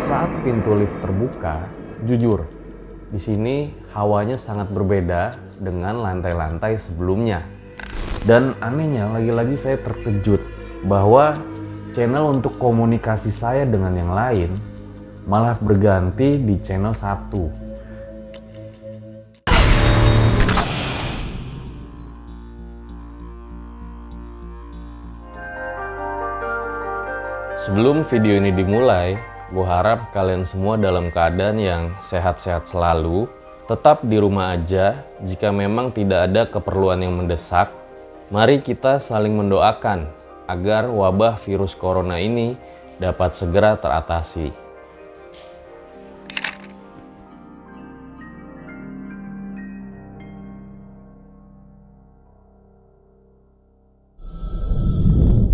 Saat pintu lift terbuka, jujur, di sini hawanya sangat berbeda dengan lantai-lantai sebelumnya. Dan anehnya, lagi-lagi saya terkejut bahwa channel untuk komunikasi saya dengan yang lain malah berganti di channel 1. Sebelum video ini dimulai, gue harap kalian semua dalam keadaan yang sehat-sehat selalu. Tetap di rumah aja jika memang tidak ada keperluan yang mendesak. Mari kita saling mendoakan agar wabah virus corona ini dapat segera teratasi.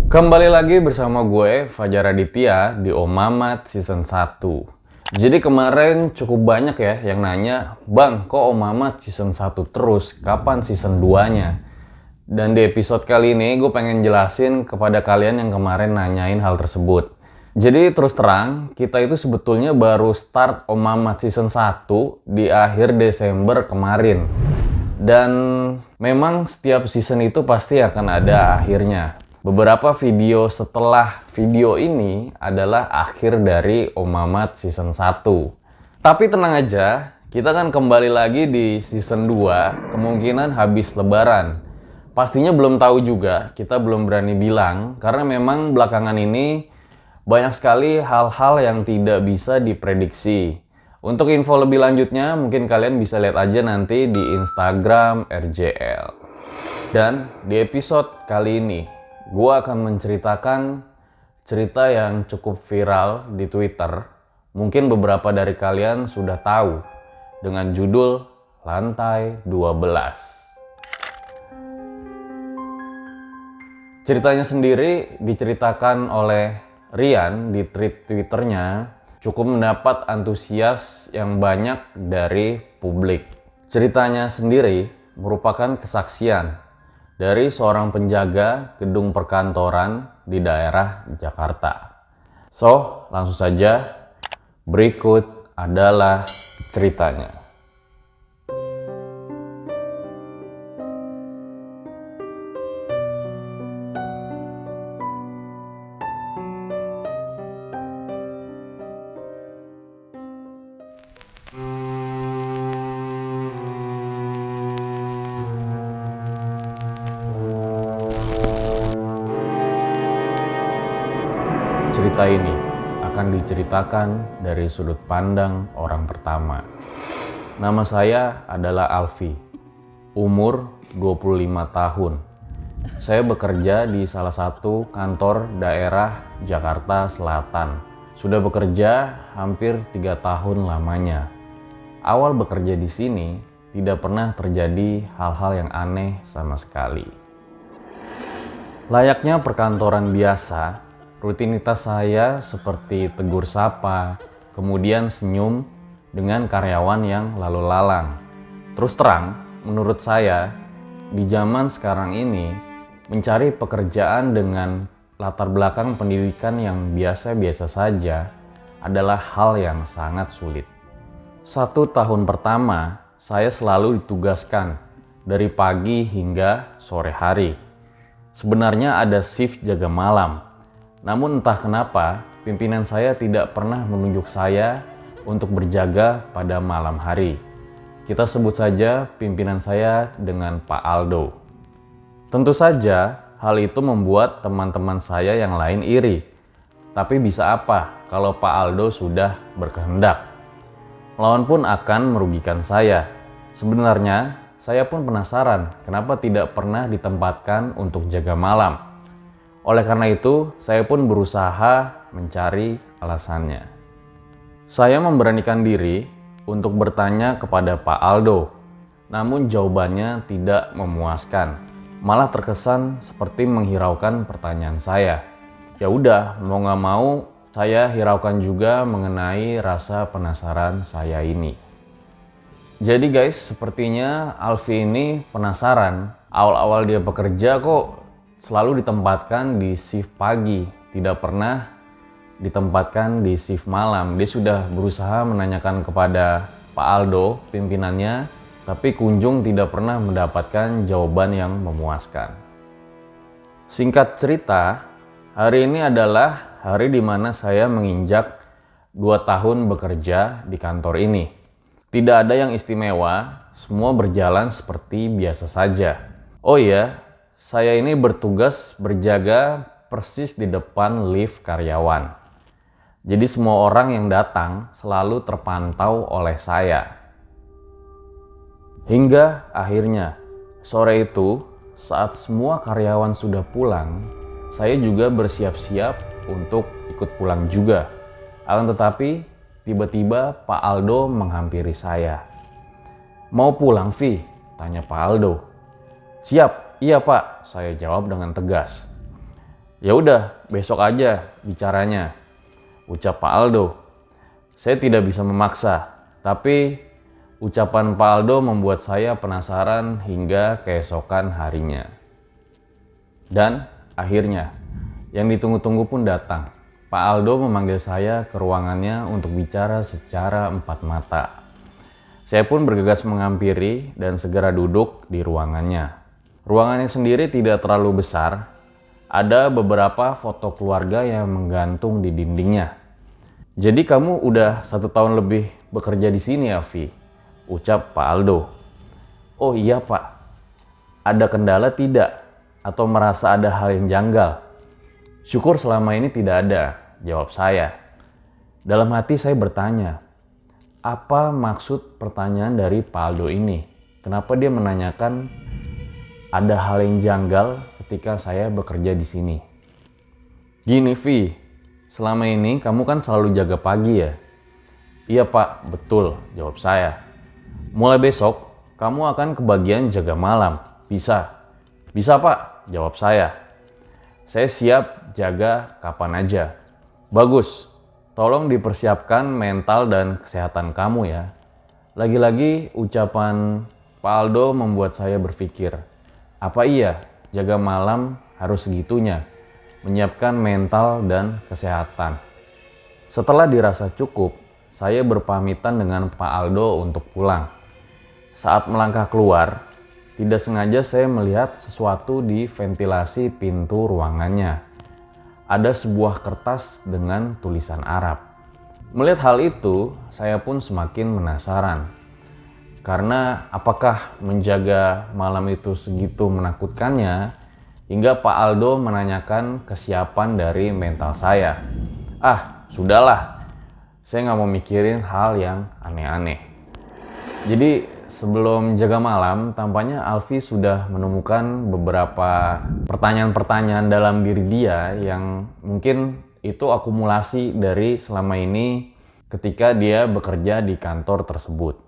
Kembali lagi bersama gue, Fajar Aditya, di Om Mamat Season 1. Jadi kemarin cukup banyak ya yang nanya, Bang, kok Om Mamat Season 1 terus? Kapan Season 2-nya? Dan di episode kali ini gue pengen jelasin kepada kalian yang kemarin nanyain hal tersebut. Jadi terus terang, kita itu sebetulnya baru start Om Mamat Season 1 di akhir Desember kemarin. Dan memang setiap season itu pasti akan ada akhirnya. Beberapa video setelah video ini adalah akhir dari Om Mamat Season 1. Tapi tenang aja, kita kan kembali lagi di Season 2, kemungkinan habis Lebaran. Pastinya belum tahu juga, kita belum berani bilang, karena memang belakangan ini banyak sekali hal-hal yang tidak bisa diprediksi. Untuk info lebih lanjutnya, mungkin kalian bisa lihat aja nanti di Instagram RJL. Dan di episode kali ini, gue akan menceritakan cerita yang cukup viral di Twitter. Mungkin beberapa dari kalian sudah tahu dengan judul Lantai 12. Ceritanya sendiri diceritakan oleh Rian di tweet Twitternya, cukup mendapat antusias yang banyak dari publik. Ceritanya sendiri merupakan kesaksian dari seorang penjaga gedung perkantoran di daerah Jakarta. So, langsung saja, berikut adalah ceritanya. Cerita ini akan diceritakan dari sudut pandang orang pertama. Nama saya adalah Alfi, umur 25 tahun. Saya bekerja di salah satu kantor daerah Jakarta Selatan. Sudah bekerja hampir 3 tahun lamanya. Awal bekerja di sini tidak pernah terjadi hal-hal yang aneh sama sekali. Layaknya perkantoran biasa, rutinitas saya seperti tegur sapa, kemudian senyum dengan karyawan yang lalu lalang. Terus terang, menurut saya, di zaman sekarang ini, mencari pekerjaan dengan latar belakang pendidikan yang biasa-biasa saja adalah hal yang sangat sulit. 1 tahun pertama, saya selalu ditugaskan dari pagi hingga sore hari. Sebenarnya ada shift jaga malam. Namun entah kenapa, pimpinan saya tidak pernah menunjuk saya untuk berjaga pada malam hari. Kita sebut saja pimpinan saya dengan Pak Aldo. Tentu saja, hal itu membuat teman-teman saya yang lain iri. Tapi bisa apa kalau Pak Aldo sudah berkehendak? Melawan pun akan merugikan saya. Sebenarnya, saya pun penasaran kenapa tidak pernah ditempatkan untuk jaga malam. Oleh karena itu, saya pun berusaha mencari alasannya. Saya memberanikan diri untuk bertanya kepada Pak Aldo, namun jawabannya tidak memuaskan. Malah terkesan seperti menghiraukan pertanyaan saya. Ya udah, mau nggak mau, saya hiraukan juga mengenai rasa penasaran saya ini. Jadi guys, sepertinya Alfi ini penasaran. Awal-awal dia bekerja kok selalu ditempatkan di shift pagi, tidak pernah ditempatkan di shift malam. Dia sudah berusaha menanyakan kepada Pak Aldo, pimpinannya, tapi kunjung tidak pernah mendapatkan jawaban yang memuaskan. Singkat cerita, hari ini adalah hari di mana saya menginjak 2 tahun bekerja di kantor ini. Tidak ada yang istimewa, semua berjalan seperti biasa saja. Oh iya, saya ini bertugas berjaga persis di depan lift karyawan. Jadi semua orang yang datang selalu terpantau oleh saya. Hingga akhirnya, sore itu saat semua karyawan sudah pulang, saya juga bersiap-siap untuk ikut pulang juga. Akan tetapi, tiba-tiba Pak Aldo menghampiri saya. "Mau pulang, Vi?" tanya Pak Aldo. "Siap, iya Pak," saya jawab dengan tegas. "Ya udah, besok aja bicaranya," ucap Pak Aldo. Saya tidak bisa memaksa, tapi ucapan Pak Aldo membuat saya penasaran hingga keesokan harinya. Dan akhirnya, yang ditunggu-tunggu pun datang. Pak Aldo memanggil saya ke ruangannya untuk bicara secara empat mata. Saya pun bergegas menghampiri dan segera duduk di ruangannya. Ruangannya sendiri tidak terlalu besar. Ada beberapa foto keluarga yang menggantung di dindingnya. "Jadi kamu udah 1 tahun lebih bekerja di sini ya, Vi?" ucap Pak Aldo. "Oh iya Pak. Ada kendala tidak? Atau merasa ada hal yang janggal?" "Syukur selama ini tidak ada," jawab saya. Dalam hati saya bertanya, apa maksud pertanyaan dari Pak Aldo ini? Kenapa dia menanyakan ada hal yang janggal ketika saya bekerja di sini? "Gini Vi, selama ini kamu kan selalu jaga pagi ya?" "Iya Pak, betul," jawab saya. "Mulai besok kamu akan kebagian jaga malam, bisa?" "Bisa Pak," jawab saya. "Saya siap jaga kapan aja." "Bagus, tolong dipersiapkan mental dan kesehatan kamu ya." Lagi-lagi ucapan Pak Aldo membuat saya berpikir, apa iya jaga malam harus segitunya, menyiapkan mental dan kesehatan? Setelah dirasa cukup, saya berpamitan dengan Pak Aldo untuk pulang. Saat melangkah keluar, tidak sengaja saya melihat sesuatu di ventilasi pintu ruangannya. Ada sebuah kertas dengan tulisan Arab. Melihat hal itu, saya pun semakin penasaran. Karena apakah menjaga malam itu segitu menakutkannya hingga Pak Aldo menanyakan kesiapan dari mental saya. Sudahlah, saya nggak mau mikirin hal yang aneh-aneh. Jadi sebelum jaga malam, tampaknya Alfi sudah menemukan beberapa pertanyaan-pertanyaan dalam diri dia yang mungkin itu akumulasi dari selama ini ketika dia bekerja di kantor tersebut.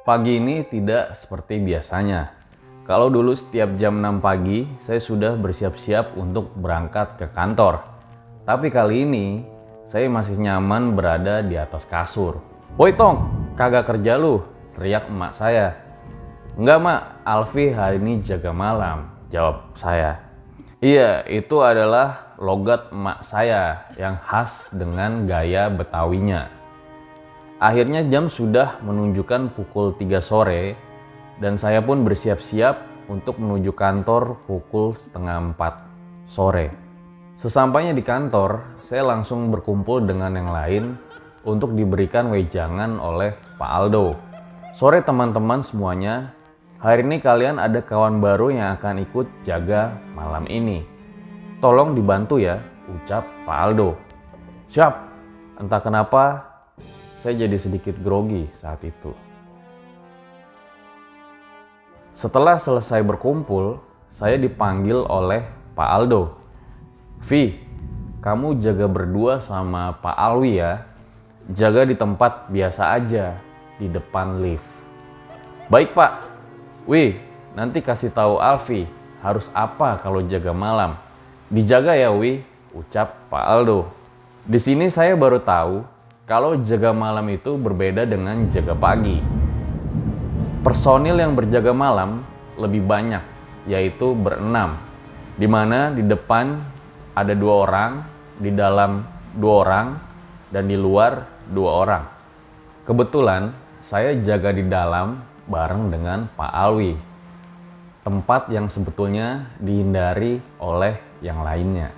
Pagi ini tidak seperti biasanya. Kalau dulu setiap jam 6 pagi, saya sudah bersiap-siap untuk berangkat ke kantor. Tapi kali ini, saya masih nyaman berada di atas kasur. "Woi Tong, kagak kerja lu?" teriak emak saya. "Enggak Mak, Alfi hari ini jaga malam," jawab saya. Iya, itu adalah logat emak saya yang khas dengan gaya Betawinya. Akhirnya jam sudah menunjukkan pukul 3 sore dan saya pun bersiap-siap untuk menuju kantor pukul setengah 4 sore. Sesampainya di kantor, saya langsung berkumpul dengan yang lain untuk diberikan wejangan oleh Pak Aldo. "Sore teman-teman semuanya, hari ini kalian ada kawan baru yang akan ikut jaga malam ini. Tolong dibantu ya," ucap Pak Aldo. "Siap." Entah kenapa, saya jadi sedikit grogi saat itu. Setelah selesai berkumpul, saya dipanggil oleh Pak Aldo. "Vi, kamu jaga berdua sama Pak Alwi ya. Jaga di tempat biasa aja, di depan lift." "Baik Pak." "Wi, nanti kasih tahu Alfi harus apa kalau jaga malam." "Dijaga ya Wi," ucap Pak Aldo. Di sini saya baru tahu kalau jaga malam itu berbeda dengan jaga pagi. Personil yang berjaga malam lebih banyak, yaitu berenam, di mana di depan ada 2 orang, di dalam 2 orang, dan di luar 2 orang. Kebetulan saya jaga di dalam bareng dengan Pak Alwi, tempat yang sebetulnya dihindari oleh yang lainnya.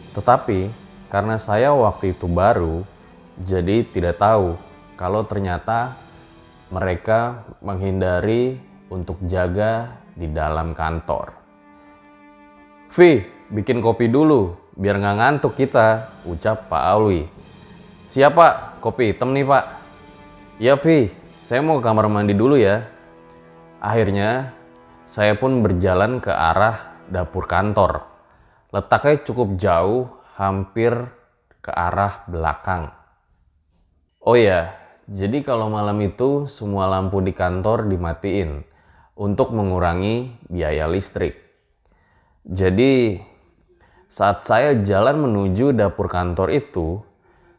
Tetapi karena saya waktu itu baru, jadi tidak tahu kalau ternyata mereka menghindari untuk jaga di dalam kantor. "Vi, bikin kopi dulu biar nggak ngantuk kita," ucap Pak Alwi. "Siap Pak, kopi hitam nih Pak." "Ya Vi, saya mau ke kamar mandi dulu ya." Akhirnya saya pun berjalan ke arah dapur kantor. Letaknya cukup jauh, hampir ke arah belakang. Oh ya, jadi kalau malam itu semua lampu di kantor dimatiin untuk mengurangi biaya listrik. Jadi saat saya jalan menuju dapur kantor itu,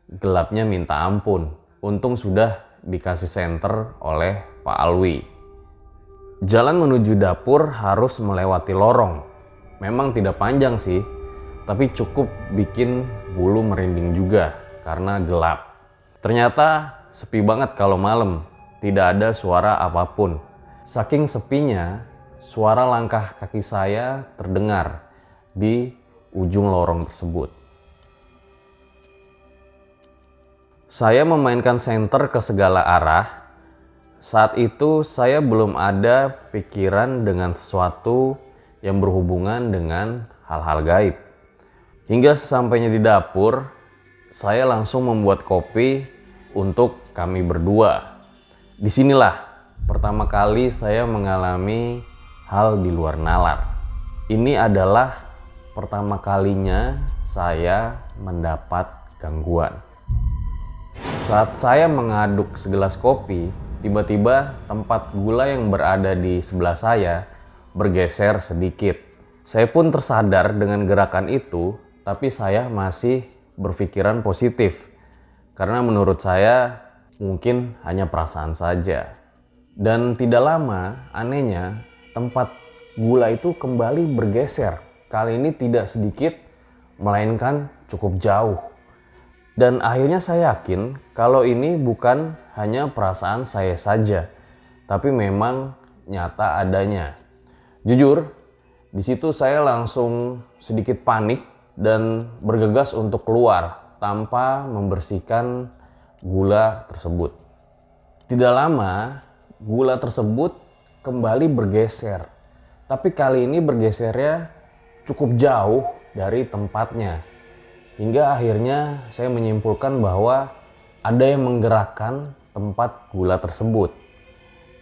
gelapnya minta ampun. Untung sudah dikasih senter oleh Pak Alwi. Jalan menuju dapur harus melewati lorong. Memang tidak panjang sih, tapi cukup bikin bulu merinding juga karena gelap. Ternyata sepi banget kalau malam, tidak ada suara apapun. Saking sepinya, suara langkah kaki saya terdengar di ujung lorong tersebut. Saya memainkan senter ke segala arah. Saat itu saya belum ada pikiran dengan sesuatu yang berhubungan dengan hal-hal gaib. Hingga sesampainya di dapur, saya langsung membuat kopi untuk kami berdua. Disinilah pertama kali saya mengalami hal di luar nalar. Ini adalah pertama kalinya saya mendapat gangguan. Saat saya mengaduk segelas kopi, tiba-tiba tempat gula yang berada di sebelah saya bergeser sedikit. Saya pun tersadar dengan gerakan itu, tapi saya masih berpikiran positif. Karena menurut saya mungkin hanya perasaan saja. Dan tidak lama, anehnya, tempat gula itu kembali bergeser. Kali ini tidak sedikit, melainkan cukup jauh. Dan akhirnya saya yakin kalau ini bukan hanya perasaan saya saja, tapi memang nyata adanya. Jujur, di situ saya langsung sedikit panik dan bergegas untuk keluar tanpa membersihkan gula tersebut. Tidak lama, gula tersebut kembali bergeser. Tapi kali ini bergesernya cukup jauh dari tempatnya. Hingga akhirnya saya menyimpulkan bahwa ada yang menggerakkan tempat gula tersebut.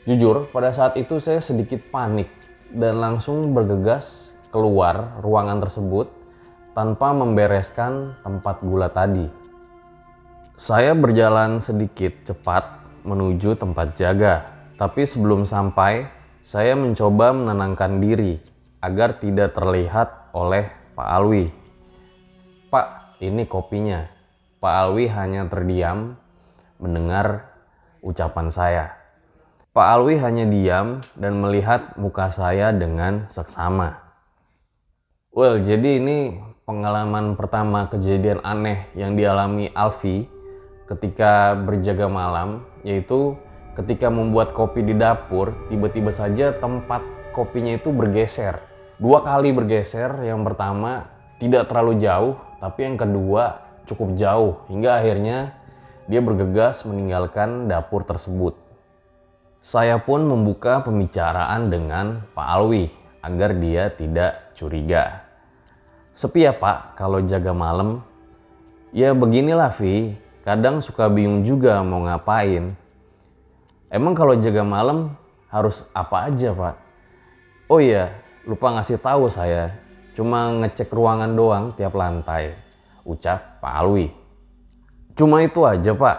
Jujur, pada saat itu saya sedikit panik dan langsung bergegas keluar ruangan tersebut tanpa membereskan tempat gula tadi. Saya berjalan sedikit cepat menuju tempat jaga, tapi sebelum sampai, saya mencoba menenangkan diri agar tidak terlihat oleh Pak Alwi. "Pak, ini kopinya." Pak Alwi hanya terdiam mendengar ucapan saya. Pak Alwi hanya diam dan melihat muka saya dengan seksama. Well, jadi ini pengalaman pertama kejadian aneh yang dialami Alfi ketika berjaga malam, yaitu ketika membuat kopi di dapur, tiba-tiba saja tempat kopinya itu bergeser. 2 kali bergeser, yang pertama tidak terlalu jauh, tapi yang kedua cukup jauh, hingga akhirnya dia bergegas meninggalkan dapur tersebut. Saya pun membuka pembicaraan dengan Pak Alwi agar dia tidak curiga. "Sepi ya Pak kalau jaga malam?" "Ya beginilah Vi, kadang suka bingung juga mau ngapain." "Emang kalau jaga malam harus apa aja Pak?" "Oh iya, lupa ngasih tahu saya, cuma ngecek ruangan doang tiap lantai," ucap Pak Alwi. "Cuma itu aja Pak?"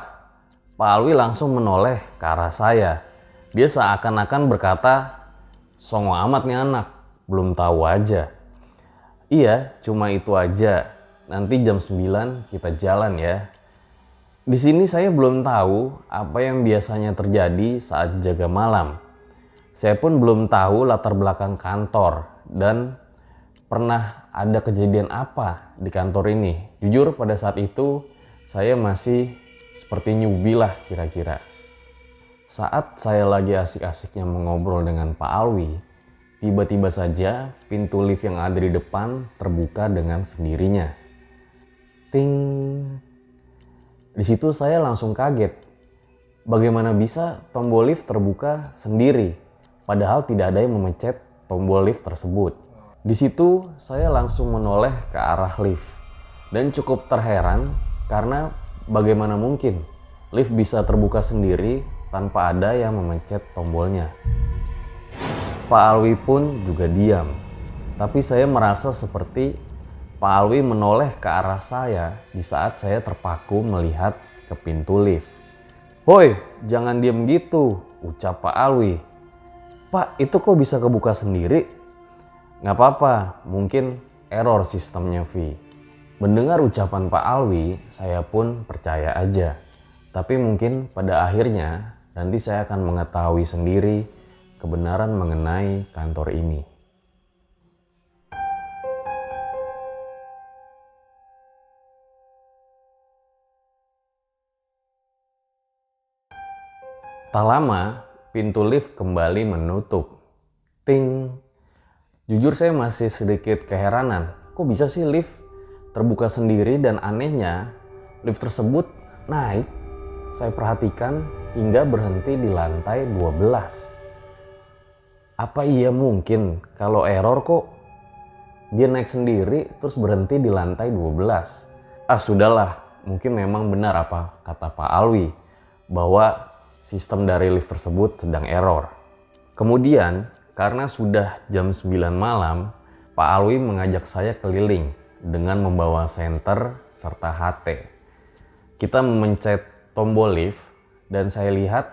Pak Alwi langsung menoleh ke arah saya. Dia seakan-akan berkata, "Songo amat nih anak, belum tahu aja." "Iya, cuma itu aja." nanti jam 9 kita jalan ya. Di sini saya belum tahu apa yang biasanya terjadi saat jaga malam. Saya pun belum tahu latar belakang kantor dan pernah ada kejadian apa di kantor ini. Jujur pada saat itu saya masih seperti newbie lah kira-kira. Saat saya lagi asik-asiknya mengobrol dengan Pak Alwi, tiba-tiba saja pintu lift yang ada di depan terbuka dengan sendirinya. Ting. Di situ saya langsung kaget. Bagaimana bisa tombol lift terbuka sendiri, padahal tidak ada yang memencet tombol lift tersebut. Di situ saya langsung menoleh ke arah lift dan cukup terheran karena bagaimana mungkin lift bisa terbuka sendiri tanpa ada yang memencet tombolnya. Pak Alwi pun juga diam, tapi saya merasa seperti Pak Alwi menoleh ke arah saya di saat saya terpaku melihat ke pintu lift. "Hoi, jangan diem gitu," ucap Pak Alwi. "Pak, itu kok bisa kebuka sendiri?" "Nggak apa-apa, mungkin error sistemnya, Vi." Mendengar ucapan Pak Alwi, saya pun percaya aja. Tapi mungkin pada akhirnya nanti saya akan mengetahui sendiri kebenaran mengenai kantor ini. Tak lama, pintu lift kembali menutup. Ting. Jujur saya masih sedikit keheranan. Kok bisa sih lift terbuka sendiri, dan anehnya lift tersebut naik. Saya perhatikan hingga berhenti di lantai 12. Apa iya mungkin kalau error kok dia naik sendiri terus berhenti di lantai 12? Sudahlah, mungkin memang benar apa kata Pak Alwi bahwa sistem dari lift tersebut sedang error. Kemudian karena sudah jam 9 malam, Pak Alwi mengajak saya keliling dengan membawa senter serta HT. Kita memencet tombol lift dan saya lihat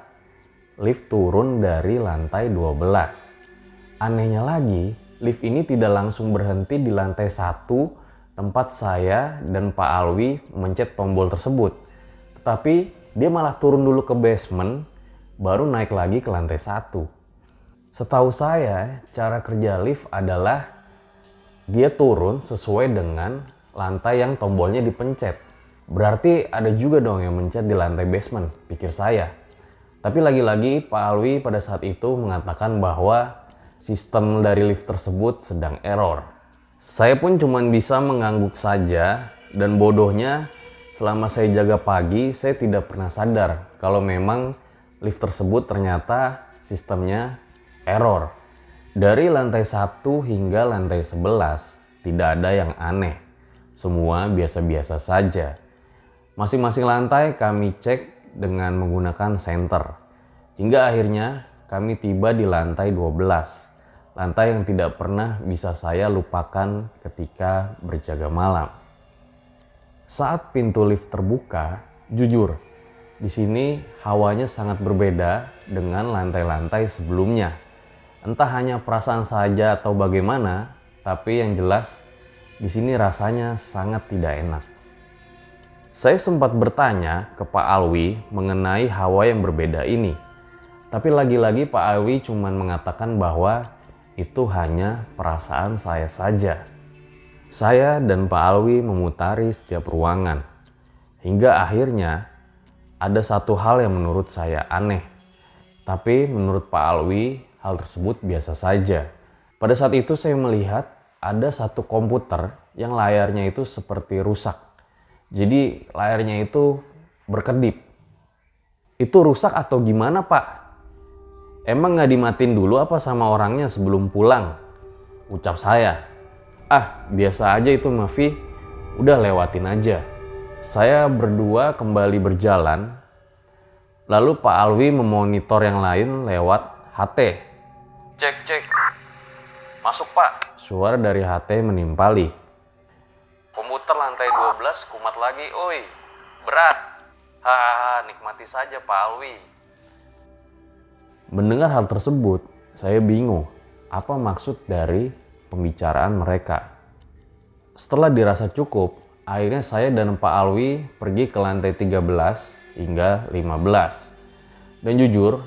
lift turun dari lantai 12. Anehnya lagi, lift ini tidak langsung berhenti di lantai 1 tempat saya dan Pak Alwi memencet tombol tersebut. Tetapi dia malah turun dulu ke basement, baru naik lagi ke lantai 1. Setahu saya, cara kerja lift adalah dia turun sesuai dengan lantai yang tombolnya dipencet. Berarti ada juga dong yang mencet di lantai basement, pikir saya. Tapi lagi-lagi Pak Alwi pada saat itu mengatakan bahwa sistem dari lift tersebut sedang error. Saya pun cuma bisa mengangguk saja, dan bodohnya selama saya jaga pagi, saya tidak pernah sadar kalau memang lift tersebut ternyata sistemnya error. Dari lantai 1 hingga lantai 11 tidak ada yang aneh. Semua biasa-biasa saja. Masing-masing lantai kami cek dengan menggunakan senter. Hingga akhirnya kami tiba di lantai 12. Lantai yang tidak pernah bisa saya lupakan ketika berjaga malam. Saat pintu lift terbuka, jujur, di sini hawanya sangat berbeda dengan lantai-lantai sebelumnya. Entah hanya perasaan saja atau bagaimana, tapi yang jelas di sini rasanya sangat tidak enak. Saya sempat bertanya ke Pak Alwi mengenai hawa yang berbeda ini. Tapi lagi-lagi Pak Alwi cuma mengatakan bahwa itu hanya perasaan saya saja. Saya dan Pak Alwi memutari setiap ruangan. Hingga akhirnya ada satu hal yang menurut saya aneh. Tapi menurut Pak Alwi hal tersebut biasa saja. Pada saat itu saya melihat ada satu komputer yang layarnya itu seperti rusak. Jadi layarnya itu berkedip. Itu rusak atau gimana, Pak? Emang nggak dimatiin dulu apa sama orangnya sebelum pulang? Ucap saya. Biasa aja itu, Mafi. Udah lewatin aja. Saya berdua kembali berjalan. Lalu Pak Alwi memonitor yang lain lewat HT. Cek. Masuk, Pak. Suara dari HT menimpali. Komputer lantai 12 kumat lagi, oi. Berat. Nikmati saja, Pak Alwi. Mendengar hal tersebut, saya bingung. Apa maksud dari pembicaraan mereka? Setelah dirasa cukup, akhirnya saya dan Pak Alwi pergi ke lantai 13 hingga 15. Dan jujur,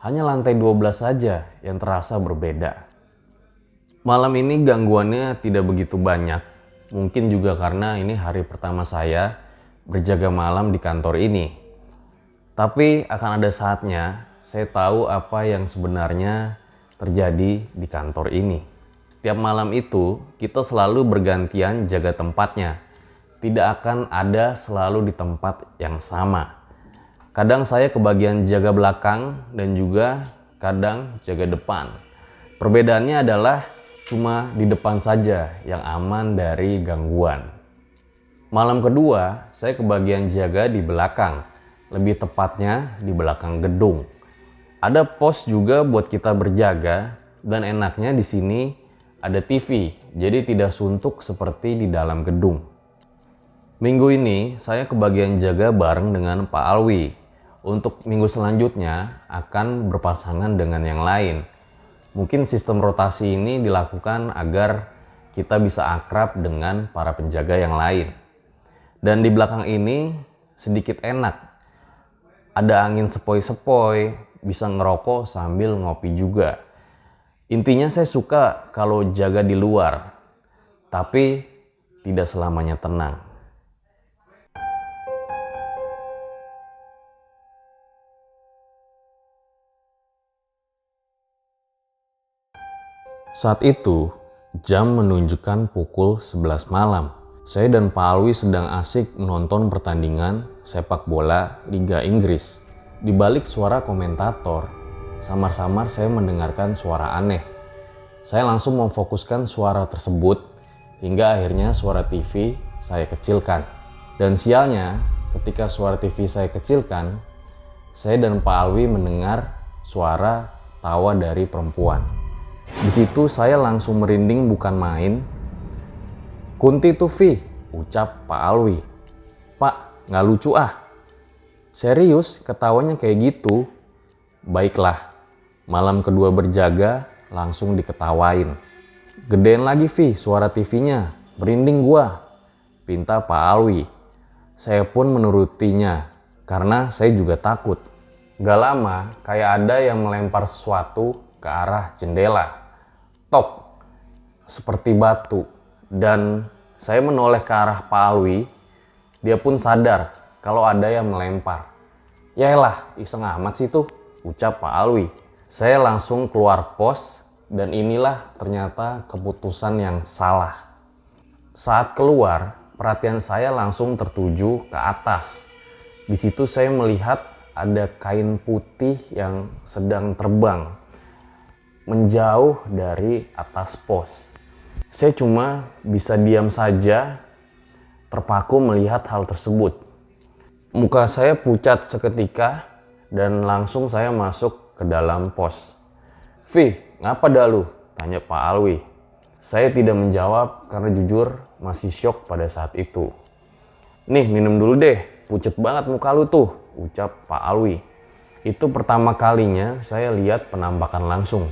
hanya lantai 12 saja yang terasa berbeda. Malam ini gangguannya tidak begitu banyak. Mungkin juga karena ini hari pertama saya berjaga malam di kantor ini. Tapi akan ada saatnya saya tahu apa yang sebenarnya terjadi di kantor ini. Setiap malam itu kita selalu bergantian jaga tempatnya. Tidak akan ada selalu di tempat yang sama. Kadang saya kebagian jaga belakang dan juga kadang jaga depan. Perbedaannya adalah cuma di depan saja yang aman dari gangguan. Malam kedua, saya kebagian jaga di belakang, lebih tepatnya di belakang gedung. Ada pos juga buat kita berjaga dan enaknya di sini ada TV, jadi tidak suntuk seperti di dalam gedung. Minggu ini saya kebagian jaga bareng dengan Pak Alwi. Untuk minggu selanjutnya akan berpasangan dengan yang lain. Mungkin sistem rotasi ini dilakukan agar kita bisa akrab dengan para penjaga yang lain. Dan di belakang ini sedikit enak. Ada angin sepoi-sepoi, bisa ngerokok sambil ngopi juga. Intinya saya suka kalau jaga di luar, tapi tidak selamanya tenang. Saat itu, jam menunjukkan pukul 11 malam. Saya dan Pak Alwi sedang asik menonton pertandingan sepak bola Liga Inggris. Di balik suara komentator, samar-samar saya mendengarkan suara aneh. Saya langsung memfokuskan suara tersebut hingga akhirnya suara TV saya kecilkan. Dan sialnya, ketika suara TV saya kecilkan, saya dan Pak Alwi mendengar suara tawa dari perempuan. Di situ saya langsung merinding bukan main. "Kunti tuh Vi," ucap Pak Alwi. "Pak, nggak lucu ah." "Serius, ketawanya kayak gitu?" "Baiklah." Malam kedua berjaga langsung diketawain. "Gedein lagi Vi suara TV-nya, merinding gua," pinta Pak Alwi. Saya pun menurutinya karena saya juga takut. Gak lama kayak ada yang melempar sesuatu ke arah jendela. Tok, seperti batu. Dan saya menoleh ke arah Pak Alwi. Dia pun sadar kalau ada yang melempar. "Yaelah, iseng amat sih tuh," ucap Pak Alwi. Saya langsung keluar pos dan inilah ternyata keputusan yang salah. Saat keluar, perhatian saya langsung tertuju ke atas. Di situ saya melihat ada kain putih yang sedang terbang menjauh dari atas pos. Saya cuma bisa diam saja, terpaku melihat hal tersebut. Muka saya pucat seketika dan langsung saya masuk ke dalam pos. "Vi, ngapa dah lu?" tanya Pak Alwi. Saya tidak menjawab karena jujur masih syok pada saat itu. "Nih, minum dulu deh, pucat banget muka lu tuh," ucap Pak Alwi. Itu pertama kalinya saya lihat penampakan langsung.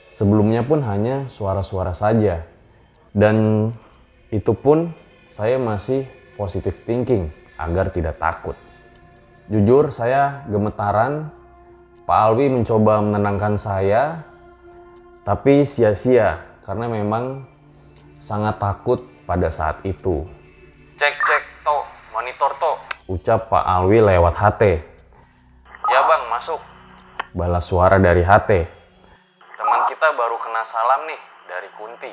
Sebelumnya pun hanya suara-suara saja. Dan itu pun saya masih positive thinking agar tidak takut. Jujur saya gemetaran. Pak Alwi mencoba menenangkan saya, tapi sia-sia karena memang sangat takut pada saat itu. Cek toh, monitor toh," ucap Pak Alwi lewat HT. "Ya bang, masuk," balas suara dari HT. "Teman kita baru kena salam nih dari Kunti."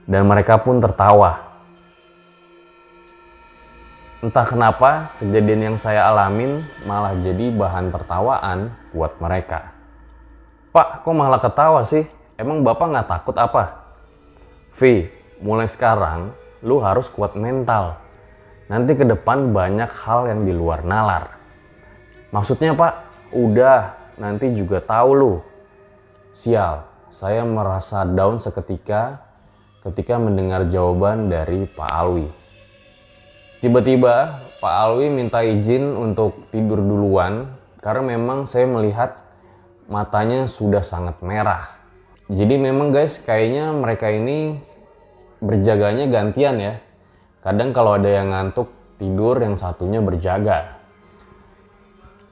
Dan mereka pun tertawa. Entah kenapa kejadian yang saya alamin malah jadi bahan tertawaan buat mereka. "Pak, kok malah ketawa sih? Emang bapak nggak takut apa?" "Vi, mulai sekarang lu harus kuat mental. Nanti ke depan banyak hal yang di luar nalar." "Maksudnya Pak?" "Udah, nanti juga tahu lu." Sial, saya merasa down seketika ketika mendengar jawaban dari Pak Alwi. Tiba-tiba Pak Alwi minta izin untuk tidur duluan karena memang saya melihat matanya sudah sangat merah. Jadi memang guys, kayaknya mereka ini berjaganya gantian ya. Kadang kalau ada yang ngantuk tidur, yang satunya berjaga.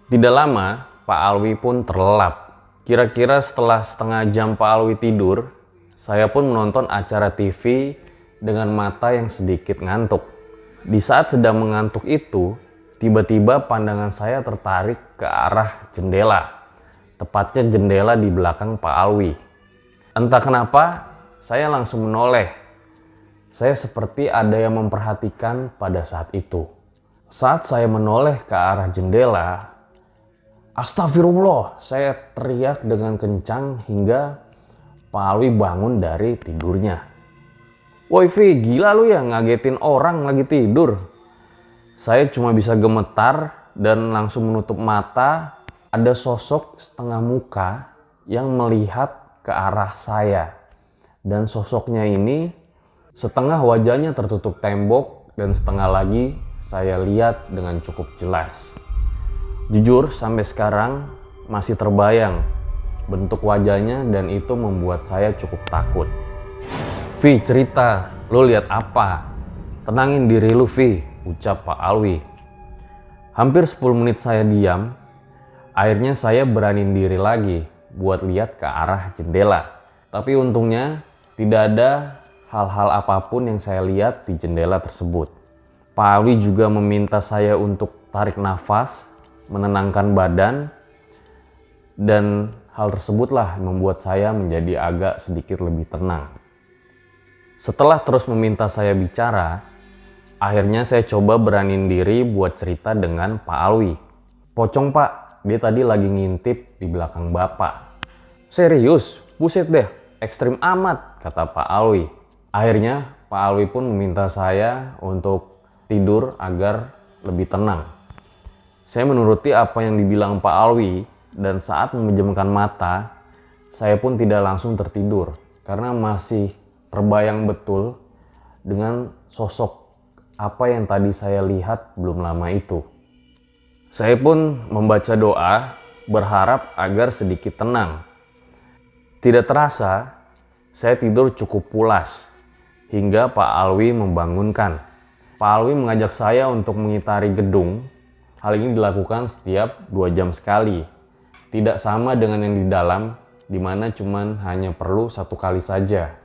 Tidak lama, Pak Alwi pun terlelap. Kira-kira setelah setengah jam Pak Alwi tidur, saya pun menonton acara TV dengan mata yang sedikit ngantuk. Di saat sedang mengantuk itu, tiba-tiba pandangan saya tertarik ke arah jendela. Tepatnya jendela di belakang Pak Alwi. Entah kenapa, saya langsung menoleh. Saya seperti ada yang memperhatikan pada saat itu. Saat saya menoleh ke arah jendela, astagfirullah, saya teriak dengan kencang hingga Pak Alwi bangun dari tidurnya. Woi Vi, gila lu ya ngagetin orang lagi tidur. Saya cuma bisa gemetar dan langsung menutup mata. Ada sosok setengah muka yang melihat ke arah saya. Dan sosoknya ini setengah wajahnya tertutup tembok dan setengah lagi saya lihat dengan cukup jelas. Jujur sampai sekarang masih terbayang bentuk wajahnya dan itu membuat saya cukup takut. Vi, cerita, lu lihat apa? Tenangin diri lu Vi, ucap Pak Alwi. Hampir 10 menit saya diam, akhirnya saya beraniin diri lagi buat lihat ke arah jendela. Tapi untungnya tidak ada hal-hal apapun yang saya lihat di jendela tersebut. Pak Alwi juga meminta saya untuk tarik nafas, menenangkan badan, dan hal tersebutlah membuat saya menjadi agak sedikit lebih tenang. Setelah terus meminta saya bicara, akhirnya saya coba beraniin diri buat cerita dengan Pak Alwi. Pocong Pak, dia tadi lagi ngintip di belakang Bapak. Serius? Buset deh, ekstrim amat, kata Pak Alwi. Akhirnya Pak Alwi pun meminta saya untuk tidur agar lebih tenang. Saya menuruti apa yang dibilang Pak Alwi dan saat memejamkan mata, saya pun tidak langsung tertidur karena masih terbayang betul dengan sosok apa yang tadi saya lihat belum lama itu. Saya pun membaca doa berharap agar sedikit tenang. Tidak terasa, saya tidur cukup pulas hingga Pak Alwi membangunkan. Pak Alwi mengajak saya untuk mengitari gedung. Hal ini dilakukan setiap 2 jam sekali. Tidak sama dengan yang di dalam, di mana cuman hanya perlu 1 kali saja.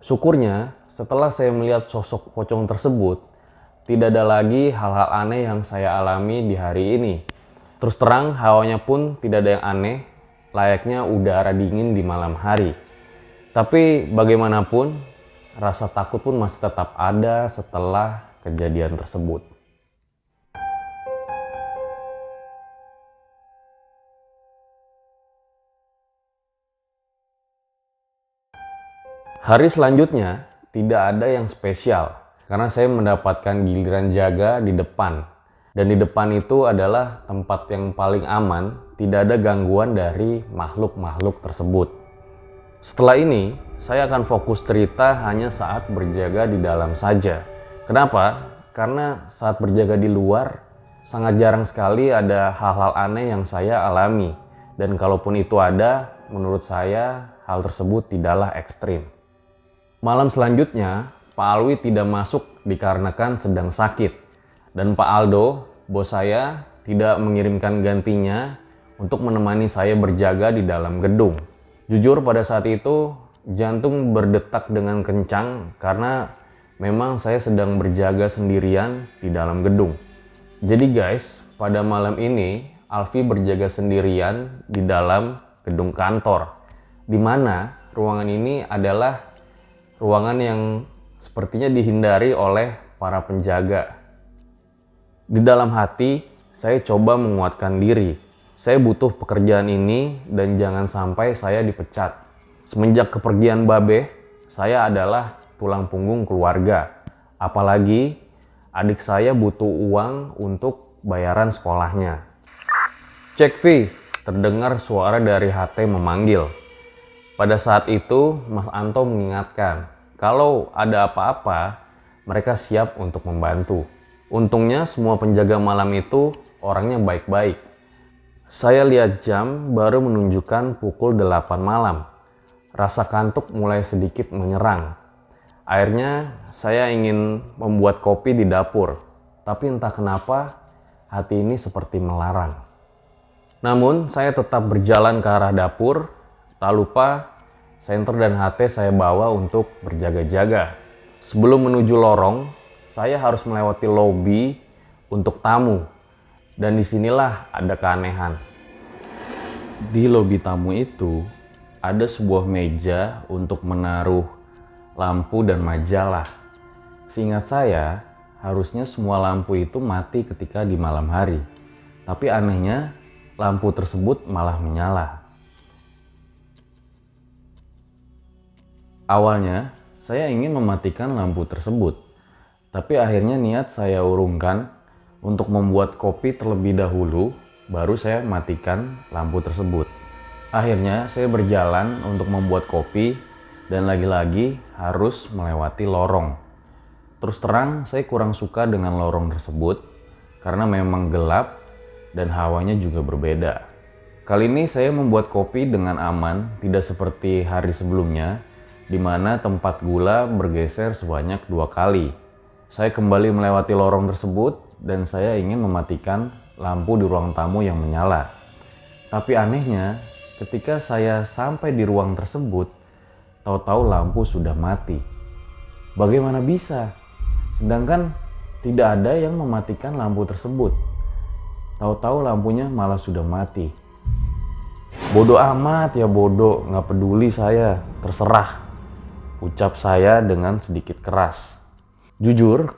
Syukurnya, setelah saya melihat sosok pocong tersebut, tidak ada lagi hal-hal aneh yang saya alami di hari ini. Terus terang, hawanya pun tidak ada yang aneh, layaknya udara dingin di malam hari. Tapi bagaimanapun, rasa takut pun masih tetap ada setelah kejadian tersebut. Hari selanjutnya tidak ada yang spesial karena saya mendapatkan giliran jaga di depan. Dan di depan itu adalah tempat yang paling aman, tidak ada gangguan dari makhluk-makhluk tersebut. Setelah ini, saya akan fokus cerita hanya saat berjaga di dalam saja. Kenapa? Karena saat berjaga di luar, sangat jarang sekali ada hal-hal aneh yang saya alami. Dan kalaupun itu ada, menurut saya hal tersebut tidaklah ekstrim. Malam selanjutnya, Pak Alwi tidak masuk dikarenakan sedang sakit. Dan Pak Aldo, bos saya, tidak mengirimkan gantinya untuk menemani saya berjaga di dalam gedung. Jujur pada saat itu, jantung berdetak dengan kencang karena memang saya sedang berjaga sendirian di dalam gedung. Jadi guys, pada malam ini Alfi berjaga sendirian di dalam gedung kantor. Di mana ruangan ini adalah ruangan yang sepertinya dihindari oleh para penjaga. Di dalam hati, saya coba menguatkan diri. Saya butuh pekerjaan ini dan jangan sampai saya dipecat. Semenjak kepergian Babe, saya adalah tulang punggung keluarga. Apalagi adik saya butuh uang untuk bayaran sekolahnya. Cek Vi, terdengar suara dari HT memanggil. Pada saat itu, Mas Anto mengingatkan, kalau ada apa-apa, mereka siap untuk membantu. Untungnya semua penjaga malam itu orangnya baik-baik. Saya lihat jam baru menunjukkan pukul 8 malam. Rasa kantuk mulai sedikit menyerang. Akhirnya saya ingin membuat kopi di dapur, tapi entah kenapa hati ini seperti melarang. Namun saya tetap berjalan ke arah dapur, tak lupa senter dan HT saya bawa untuk berjaga-jaga. Sebelum menuju lorong, saya harus melewati lobi untuk tamu. Dan disinilah ada keanehan. Di lobi tamu itu ada sebuah meja untuk menaruh lampu dan majalah. Seingat saya, harusnya semua lampu itu mati ketika di malam hari. Tapi anehnya, lampu tersebut malah menyala. Awalnya, saya ingin mematikan lampu tersebut. Tapi akhirnya niat saya urungkan untuk membuat kopi terlebih dahulu, baru saya matikan lampu tersebut. Akhirnya saya berjalan untuk membuat kopi dan lagi-lagi harus melewati lorong. Terus terang saya kurang suka dengan lorong tersebut karena memang gelap dan hawanya juga berbeda. Kali ini saya membuat kopi dengan aman, tidak seperti hari sebelumnya di mana tempat gula bergeser sebanyak 2 kali. Saya kembali melewati lorong tersebut dan saya ingin mematikan lampu di ruang tamu yang menyala. Tapi anehnya, ketika saya sampai di ruang tersebut, tahu-tahu lampu sudah mati. Bagaimana bisa? Sedangkan tidak ada yang mematikan lampu tersebut. Tahu-tahu lampunya malah sudah mati. Bodoh amat ya bodoh, nggak peduli saya, terserah. Ucap saya dengan sedikit keras. Jujur,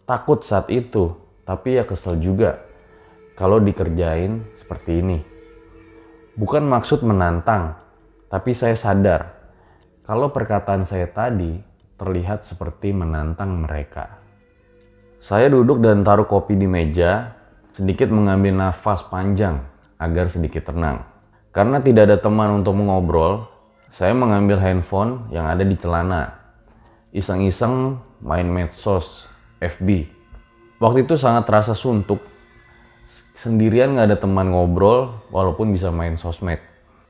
takut saat itu, tapi ya kesel juga kalau dikerjain seperti ini. Bukan maksud menantang, tapi saya sadar kalau perkataan saya tadi terlihat seperti menantang mereka. Saya duduk dan taruh kopi di meja, sedikit mengambil nafas panjang agar sedikit tenang. Karena tidak ada teman untuk mengobrol, saya mengambil handphone yang ada di celana. Iseng-iseng main medsos, FB. Waktu itu sangat terasa suntuk. Sendirian gak ada teman ngobrol walaupun bisa main sosmed.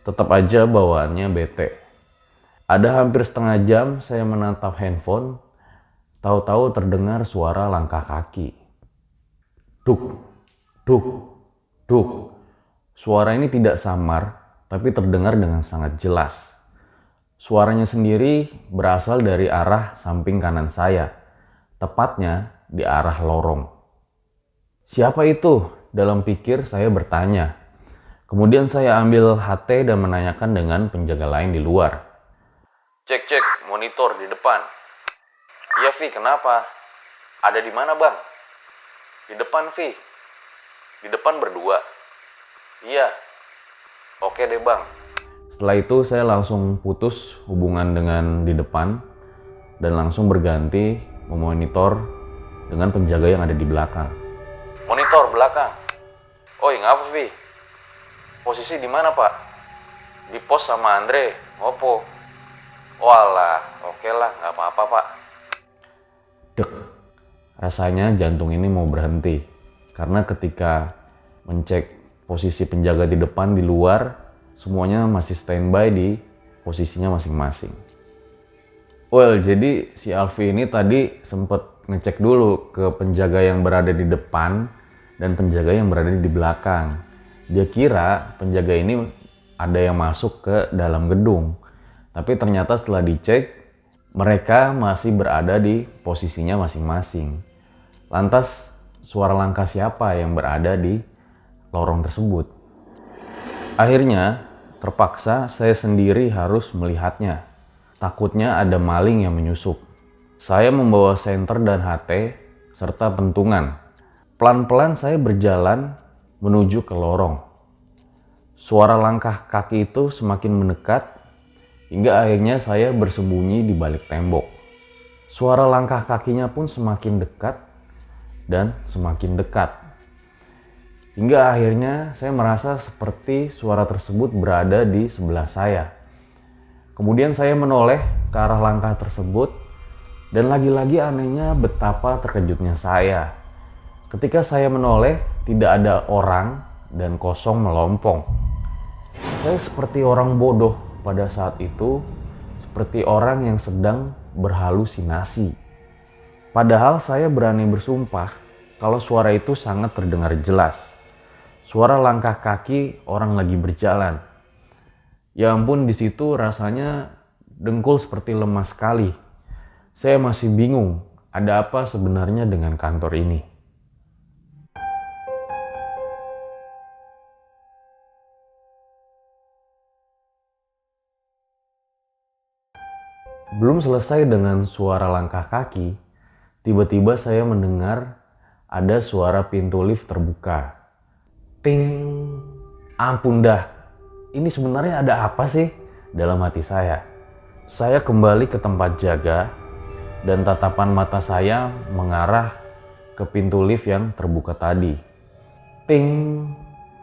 Tetap aja bawaannya bete. Ada hampir setengah jam saya menatap handphone. Tahu-tahu terdengar suara langkah kaki. Duk, duk, duk. Suara ini tidak samar, tapi terdengar dengan sangat jelas. Suaranya sendiri berasal dari arah samping kanan saya, tepatnya di arah lorong. Siapa itu? Dalam pikir saya bertanya. Kemudian saya ambil HT dan menanyakan dengan penjaga lain di luar. Cek monitor di depan. Iya Vi, kenapa? Ada di mana bang? Di depan Vi. Di depan berdua. Iya. Oke deh bang. Setelah itu saya langsung putus hubungan dengan di depan dan langsung berganti memonitor dengan penjaga yang ada di belakang. Monitor belakang. Oi, ngapa Vi? Posisi di mana pak? Di pos sama Andre. Ngopo? Walah, oke lah, nggak apa-apa pak. Dek, rasanya jantung ini mau berhenti karena ketika mencek posisi penjaga di depan di luar, semuanya masih standby di posisinya masing-masing. Well, jadi si Alfi ini tadi sempet ngecek dulu ke penjaga yang berada di depan dan penjaga yang berada di belakang. Dia kira penjaga ini ada yang masuk ke dalam gedung. Tapi ternyata setelah dicek, mereka masih berada di posisinya masing-masing. Lantas, suara langkah siapa yang berada di lorong tersebut? Akhirnya, terpaksa saya sendiri harus melihatnya. Takutnya ada maling yang menyusup. Saya membawa senter dan HT serta pentungan. Pelan-pelan saya berjalan menuju ke lorong. Suara langkah kaki itu semakin mendekat hingga akhirnya saya bersembunyi di balik tembok. Suara langkah kakinya pun semakin dekat dan semakin dekat. Hingga akhirnya saya merasa seperti suara tersebut berada di sebelah saya. Kemudian saya menoleh ke arah langkah tersebut dan lagi-lagi anehnya betapa terkejutnya saya. Ketika saya menoleh, tidak ada orang dan kosong melompong. Saya seperti orang bodoh pada saat itu, seperti orang yang sedang berhalusinasi. Padahal saya berani bersumpah kalau suara itu sangat terdengar jelas. Suara langkah kaki orang lagi berjalan. Ya ampun, di situ rasanya dengkul seperti lemas sekali. Saya masih bingung, ada apa sebenarnya dengan kantor ini. Belum selesai dengan suara langkah kaki, tiba-tiba saya mendengar ada suara pintu lift terbuka. Ting, ampun dah, ini sebenarnya ada apa sih dalam hati saya? Saya kembali ke tempat jaga dan tatapan mata saya mengarah ke pintu lift yang terbuka tadi. Ting,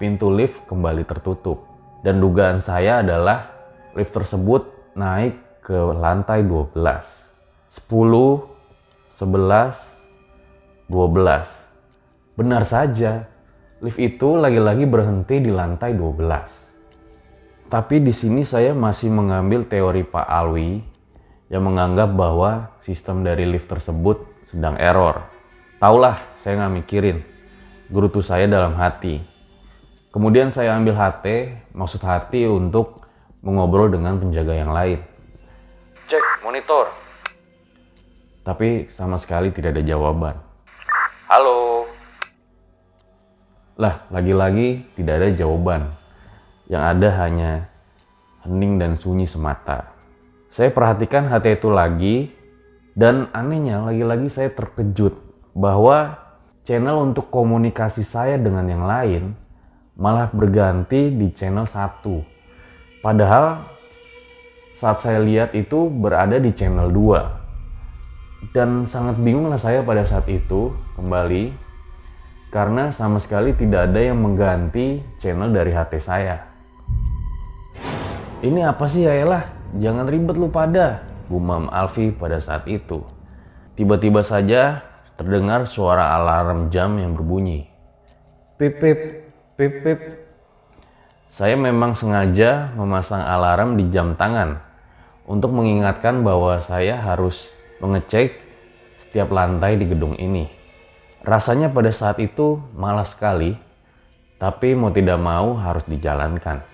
pintu lift kembali tertutup. Dan dugaan saya adalah lift tersebut naik ke lantai 12. 10, 11, 12. Benar saja, lift itu lagi-lagi berhenti di lantai 12. Tapi di sini saya masih mengambil teori Pak Alwi yang menganggap bahwa sistem dari lift tersebut sedang error. Taulah, saya nggak mikirin. Gerutu saya dalam hati. Kemudian saya ambil maksud hati untuk mengobrol dengan penjaga yang lain. Cek monitor. Tapi sama sekali tidak ada jawaban. Halo. Lah, lagi-lagi tidak ada jawaban. Yang ada hanya hening dan sunyi semata. Saya perhatikan HT itu lagi, dan anehnya lagi-lagi saya terkejut bahwa channel untuk komunikasi saya dengan yang lain malah berganti di channel 1. Padahal saat saya lihat itu berada di channel 2. Dan sangat bingunglah saya pada saat itu kembali, karena sama sekali tidak ada yang mengganti channel dari HT saya. Ini apa sih ya elah? Jangan ribet lu pada, gumam Alfi pada saat itu. Tiba-tiba saja terdengar suara alarm jam yang berbunyi. Pip pip pip pip. Saya memang sengaja memasang alarm di jam tangan untuk mengingatkan bahwa saya harus mengecek setiap lantai di gedung ini. Rasanya pada saat itu malas sekali, tapi mau tidak mau harus dijalankan.